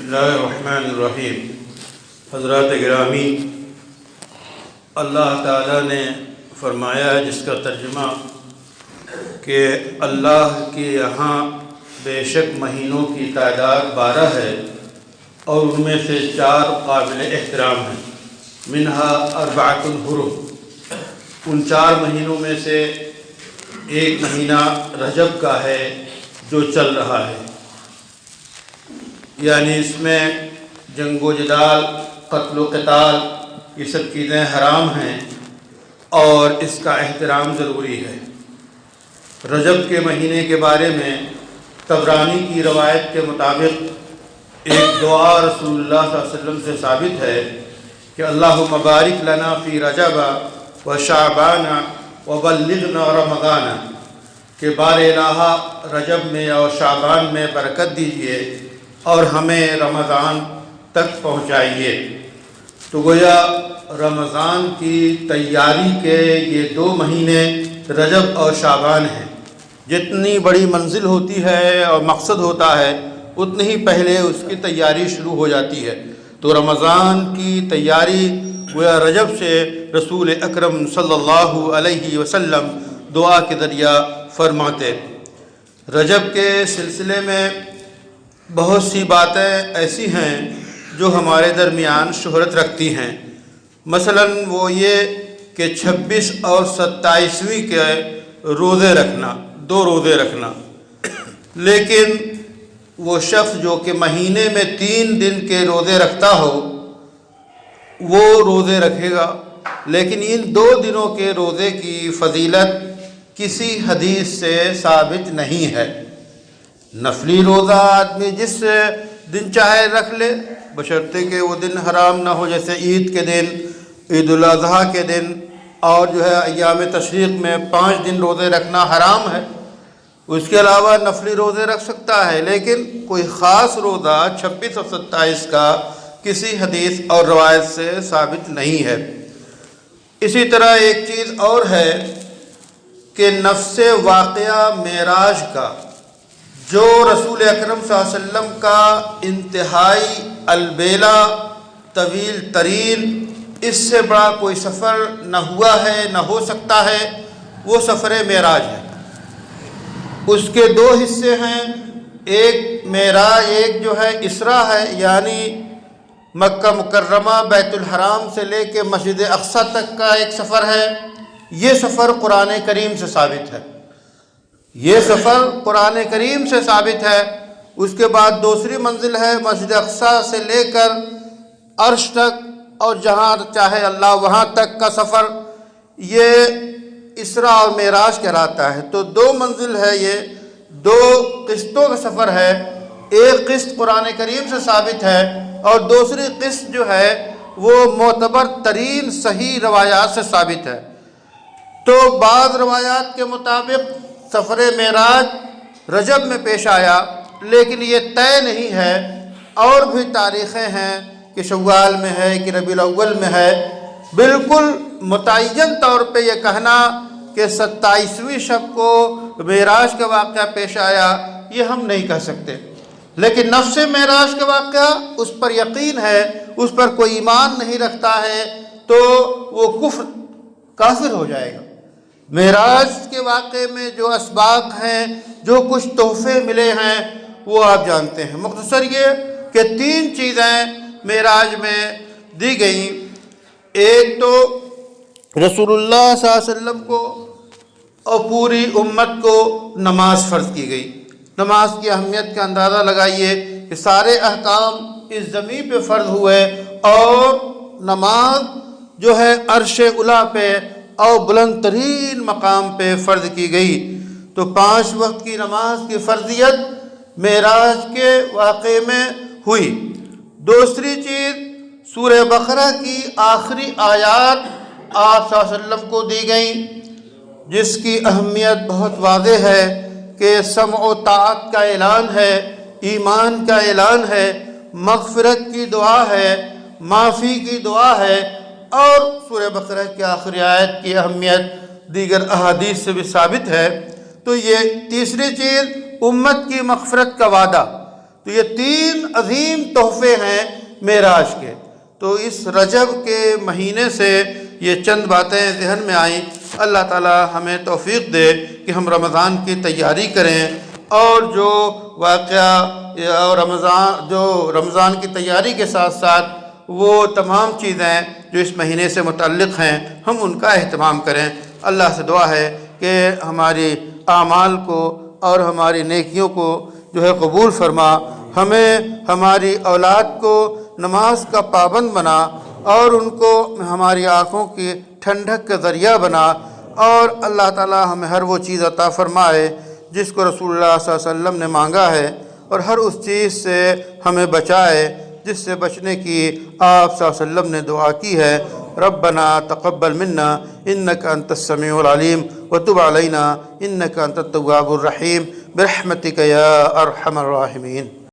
اللہ الرحمن الرحیم۔ حضرات گرامی، اللہ تعالیٰ نے فرمایا ہے جس کا ترجمہ کہ اللہ کے یہاں بے شک مہینوں کی تعداد 12 ہے اور ان میں سے 4 قابل احترام ہیں۔ منہا اربعۃ حرم، ان 4 مہینوں میں سے ایک مہینہ رجب کا ہے جو چل رہا ہے، یعنی اس میں جنگ و جدال، قتل و قتال، یہ سب چیزیں حرام ہیں اور اس کا احترام ضروری ہے۔ رجب کے مہینے کے بارے میں طبرانی کی روایت کے مطابق ایک دعا رسول اللہ صلی اللہ علیہ وسلم سے ثابت ہے کہ اللہم بارک لنا فی رجب و شعبان و بلغنا رمضان، کہ بار الہ رجب میں اور شعبان میں برکت دیجیے اور ہمیں رمضان تک پہنچائیے۔ تو گویا رمضان کی تیاری کے یہ 2 مہینے رجب اور شعبان ہیں۔ جتنی بڑی منزل ہوتی ہے اور مقصد ہوتا ہے اتنی ہی پہلے اس کی تیاری شروع ہو جاتی ہے۔ تو رمضان کی تیاری گویا رجب سے رسول اکرم صلی اللہ علیہ وسلم دعا کے ذریعہ فرماتے۔ رجب کے سلسلے میں بہت سی باتیں ایسی ہیں جو ہمارے درمیان شہرت رکھتی ہیں، مثلاً وہ یہ کہ 26 اور 27ویں کے روزے رکھنا، 2 روزے رکھنا، لیکن وہ شخص جو کہ مہینے میں 3 دن کے روزے رکھتا ہو وہ روزے رکھے گا، لیکن ان 2 دنوں کے روزے کی فضیلت کسی حدیث سے ثابت نہیں ہے۔ نفلی روزہ آدمی جس دن چاہے رکھ لے، بشرطے کہ وہ دن حرام نہ ہو، جیسے عید کے دن، عید الاضحیٰ کے دن، اور جو ہے ایام تشریق میں 5 دن روزے رکھنا حرام ہے۔ اس کے علاوہ نفلی روزے رکھ سکتا ہے، لیکن کوئی خاص روزہ 26 اور 27 کا کسی حدیث اور روایت سے ثابت نہیں ہے۔ اسی طرح ایک چیز اور ہے کہ نفس واقعہ معراج کا، جو رسول اکرم صلی اللہ علیہ وسلم کا انتہائی البیلا طویل ترین، اس سے بڑا کوئی سفر نہ ہوا ہے نہ ہو سکتا ہے، وہ سفر معراج ہے۔ اس کے 2 حصے ہیں، ایک معراج، ایک جو ہے اسراء ہے، یعنی مکہ مکرمہ بیت الحرام سے لے کے مسجد اقصیٰ تک کا ایک سفر ہے۔ یہ سفر قرآن کریم سے ثابت ہے، یہ سفر قرآن کریم سے ثابت ہے۔ اس کے بعد دوسری منزل ہے مسجد اقصیٰ سے لے کر عرش تک، اور جہاں چاہے اللہ وہاں تک کا سفر، یہ اسراء اور معراج کہلاتا ہے۔ تو 2 منزل ہے، یہ 2 قسطوں کا سفر ہے۔ ایک قسط قرآن کریم سے ثابت ہے اور دوسری قسط جو ہے وہ معتبر ترین صحیح روایات سے ثابت ہے۔ تو بعض روایات کے مطابق سفر معراج رجب میں پیش آیا، لیکن یہ طے نہیں ہے، اور بھی تاریخیں ہیں کہ شوال میں ہے کہ ربیع الاول میں ہے۔ بالکل متعین طور پہ یہ کہنا کہ 27ویں شب کو معراج کا واقعہ پیش آیا، یہ ہم نہیں کہہ سکتے، لیکن نفس معراج کا واقعہ اس پر یقین ہے، اس پر کوئی ایمان نہیں رکھتا ہے تو وہ کافر ہو جائے گا۔ معراج کے واقعے میں جو اسباق ہیں، جو کچھ تحفے ملے ہیں، وہ آپ جانتے ہیں۔ مختصر یہ کہ 3 چیزیں معراج میں دی گئیں۔ ایک تو رسول اللہ صلی اللہ علیہ وسلم کو اور پوری امت کو نماز فرض کی گئی۔ نماز کی اہمیت کا اندازہ لگائیے کہ سارے احکام اس زمین پہ فرض ہوئے، اور نماز جو ہے عرش اعلیٰ پہ اور بلند ترین مقام پہ فرض کی گئی۔ تو 5 وقت کی نماز کی فرضیت معراج کے واقعے میں ہوئی۔ دوسری چیز، سورہ بقرہ کی آخری آیات آپ صلی اللہ علیہ وسلم کو دی گئیں، جس کی اہمیت بہت واضح ہے کہ سمع و طاعت کا اعلان ہے، ایمان کا اعلان ہے، مغفرت کی دعا ہے، معافی کی دعا ہے، اور سورہ بقرہ کی آخری آیت کی اہمیت دیگر احادیث سے بھی ثابت ہے۔ تو یہ تیسری چیز، امت کی مغفرت کا وعدہ، تو یہ 3 عظیم تحفے ہیں معراج کے۔ تو اس رجب کے مہینے سے یہ چند باتیں ذہن میں آئیں۔ اللہ تعالی ہمیں توفیق دے کہ ہم رمضان کی تیاری کریں، اور جو واقعہ اور رمضان کی تیاری کے ساتھ ساتھ وہ تمام چیزیں جو اس مہینے سے متعلق ہیں ہم ان کا اہتمام کریں۔ اللہ سے دعا ہے کہ ہماری اعمال کو اور ہماری نیکیوں کو جو ہے قبول فرما، ہمیں ہماری اولاد کو نماز کا پابند بنا، اور ان کو ہماری آنکھوں کی ٹھنڈک کا ذریعہ بنا، اور اللہ تعالی ہمیں ہر وہ چیز عطا فرمائے جس کو رسول اللہ صلی اللہ علیہ وسلم نے مانگا ہے، اور ہر اس چیز سے ہمیں بچائے جس سے بچنے کی آپ صلی اللہ علیہ وسلم نے دعا کی ہے۔ ربنا تقبل منا انك انت السميع العليم وتب علينا انك انت التواب الرحيم برحمتك يا ارحم الراحمين۔